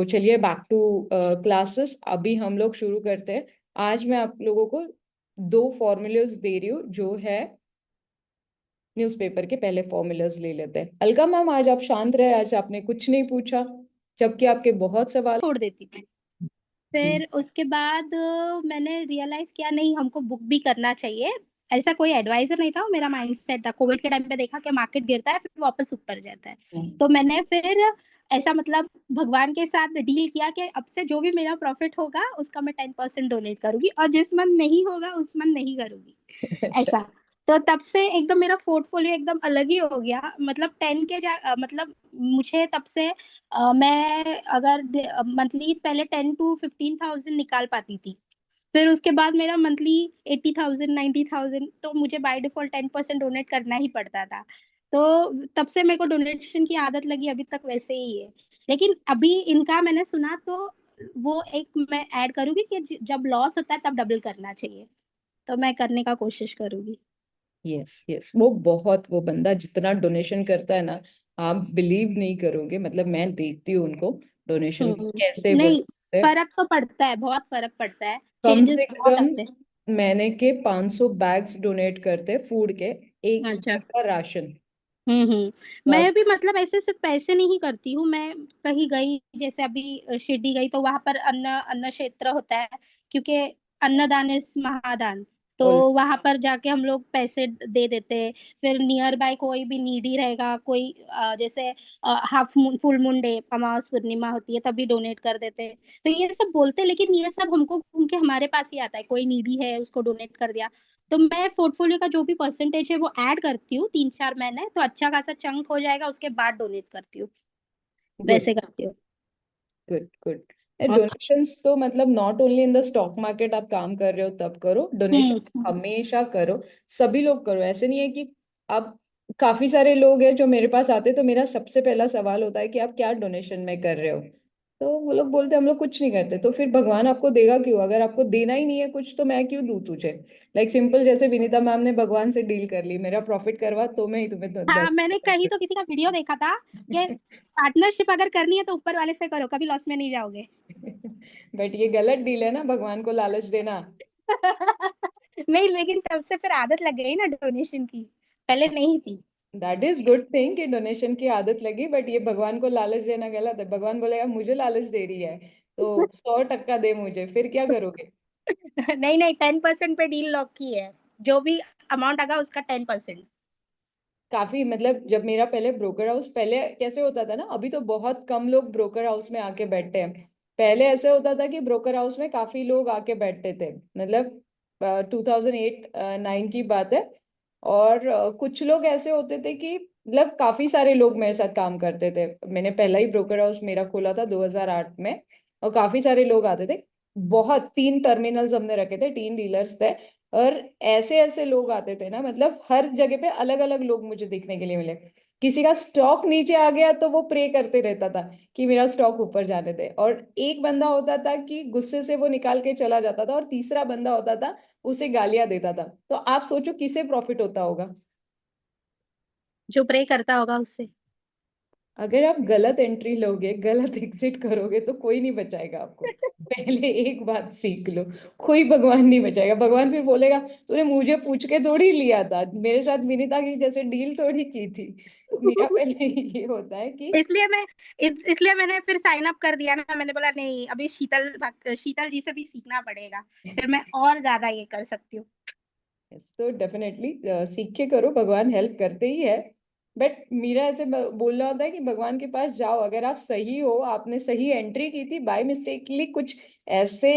तो चलिए back two classes. अभी हम लोग शुरू करते हैं। आज मैं आप लोगों को दो फॉर्मूलाज दे रही हूँ जो है न्यूज़पेपर के। पहले फॉर्मूलाज ले लेते हैं। अलका मैम, आज आप शांत रहे, आज आपने कुछ नहीं पूछा जबकि आपके बहुत सवाल। छोड़ देती थी। हम्म। फिर उसके बाद मैंने रियलाइज किया नहीं, हमको बुक भी करना चाहिए। ऐसा कोई एडवाइजर नहीं था, वो मेरा माइंडसेट था। कोविड के टाइम पे देखा कि मार्केट गिरता है फिर वापस ऊपर जाता है। तो मैंने फिर ऐसा मतलब भगवान के साथ डील किया कि अब से जो भी मेरा प्रॉफिट होगा उसका मैं 10% डोनेट करूंगी, और जिस मंथ नहीं होगा उस मंथ नहीं करूंगी। अच्छा। ऐसा। तो तब से एकदम मेरा पोर्टफोलियो एकदम अलग ही हो गया। मतलब 10 के मतलब मुझे तब से मैं अगर मंथली पहले 10 to 15,000 निकाल पाती थी। फिर उसके बाद मेरा मंथली 80,000 90,000, तो मुझे बाय डिफॉल्ट 10% डोनेट करना ही पड़ता था। तो तब से मेरे को डोनेशन की आदत लगी, अभी तक वैसे ही है। लेकिन अभी इनका मैंने सुना तो वो एक मैं ऐड करूंगी कि जब लॉस होता है तब डबल करना चाहिए। तो मैं करने का कोशिश करूंगी। यस यस, वो बंदा जितना डोनेशन करता है ना, आप बिलीव नहीं करोगे। मतलब मैं देखती हूँ उनको डोनेशन कैसे वो नहीं, करते हैं। फर्क तो पड़ता है, बहुत फर्क पड़ता है। कम से चेंजेस बहुत कम आते मैंने के 500 बैग्स डोनेट करते फूड के, एक हैं। अच्छा। घर का राशन। मैं भी मतलब ऐसे सिर्फ पैसे नहीं करती हूँ। मैं कहीं गई, जैसे अभी शिरडी गई, तो वहां पर अन्न अन्न क्षेत्र होता है, क्योंकि अन्नदान इज महादान। तो और वहां पर जाके हम लोग पैसे दे देते हैं। फिर नियर बाय कोई भी नीडी रहेगा, कोई जैसे हाफ फुल मून डे, अमावस पूर्णिमा होती है तभी डोनेट कर देते हैं। तो ये सब बोलते हैं, लेकिन ये सब हमको घूम के हमारे पास ही आता है। कोई नीडी है उसको डोनेट कर दिया। तो मैं पोर्टफोलियो का जो भी परसेंटेज है वो ऐड करती हूँ 3-4 महीने, तो अच्छा खासा चंक हो जाएगा, उसके बाद डोनेट करती हूँ। गुड वैसे करती हूँ। Good good. अच्छा। डोनेशंस तो मतलब not only in the stock market आप काम कर रहे हो तब करो डोनेशन, हम्म। हमेशा करो। सभी लोग करो, ऐसे नहीं है कि आप। काफी सारे लोग हैं जो मेरे पास आते, तो मेरा सबसे पहला सवाल होता है कि आप क्या डोनेशन में कर रहे हो। तो वो लोग बोलते हैं हम लोग कुछ नहीं करते। तो फिर भगवान आपको देगा क्यों? अगर आपको देना ही नहीं है कुछ तो मैं क्यों दूं तुझे? लाइक सिंपल, जैसे विनीता मैम ने भगवान से डील कर ली, मेरा प्रॉफिट करवा तो मैं ही तुम्हें हाँ, मैंने कहीं तो किसी का वीडियो देखा था कि पार्टनरशिप अगर करनी है तो ऊपर वाले से करो, कभी लॉस में नहीं जाओगे। बट ये गलत डील है ना, भगवान को लालच देना। नहीं, लेकिन तब से फिर आदत लग गई ना डोनेशन की, पहले नहीं थी। दैट इज गुड थिंग कि डोनेशन की आदत लगी, बट ये भगवान को लालच देना गलत है। भगवान बोलेगा मुझे लालच दे रही है तो 100% दे मुझे, फिर क्या करोगे? नहीं नहीं, 10% पे डील लॉक की है। जो भी अमाउंट आगा उसका 10%। काफी मतलब, जब मेरा पहले ब्रोकर हाउस, पहले कैसे होता था ना, अभी तो बहुत कम लोग ब्रोकर हाउस में आके बैठते हैं। पहले ऐसे होता था कि ब्रोकर हाउस में काफी लोग आके बैठते थे। मतलब 2008-9 की बात है। और कुछ लोग ऐसे होते थे कि मतलब काफी सारे लोग मेरे साथ काम करते थे। मैंने पहला ही ब्रोकर हाउस मेरा खोला था 2008 में। और काफी सारे लोग आते थे। बहुत, 3 टर्मिनल्स हमने रखे थे, 3 डीलर्स थे। और ऐसे ऐसे लोग आते थे ना, मतलब हर जगह पे अलग अलग लोग मुझे देखने के लिए मिले। किसी का स्टॉक नीचे आ गया तो वो प्रे करते रहता था कि मेरा स्टॉक ऊपर जाने दे। और एक बंदा होता था कि गुस्से से वो निकाल के चला जाता था, और तीसरा बंदा होता था उसे गालियां देता था। तो आप सोचो किसे प्रॉफिट होता होगा? जो प्रे करता होगा उससे। अगर आप गलत एंट्री लोगे, गलत एग्जिट करोगे तो कोई नहीं बचाएगा आपको। पहले एक बात सीख लो, कोई भगवान नहीं बचाएगा। भगवान फिर बोलेगा तूने मुझे पूछ के थोड़ी लिया था, मेरे साथ विनीता की जैसे डील थोड़ी की थी। तो मेरा पहले ये होता है कि इसलिए मैंने फिर साइन अप कर दिया ना। मैंने बोला नहीं, अभी शीतल जी से भी सीखना पड़ेगा। फिर मैं और ज्यादा ये कर सकती हूँ। तो डेफिनेटली सीख के करो, भगवान हेल्प करते ही है। बट मेरा ऐसे बोलना होता है कि भगवान के पास जाओ, अगर आप सही हो, आपने सही एंट्री की थी, बाय मिस्टेकली कुछ ऐसे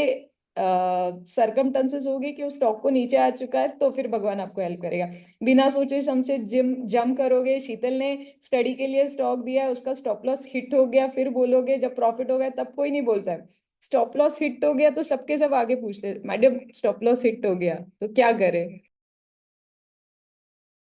सरकमटेंसेस हो गए कि उस स्टॉक को नीचे आ चुका है, तो फिर भगवान आपको हेल्प करेगा। बिना सोचे समझे जिम जम करोगे, शीतल ने स्टडी के लिए स्टॉक दिया, उसका स्टॉप लॉस हिट हो गया, फिर बोलोगे जब प्रॉफिट हो गया तब कोई नहीं बोलता है। स्टॉप लॉस हिट हो गया तो सबके सब आगे पूछते हैं, मैडम स्टॉप लॉस हिट हो गया तो क्या करें?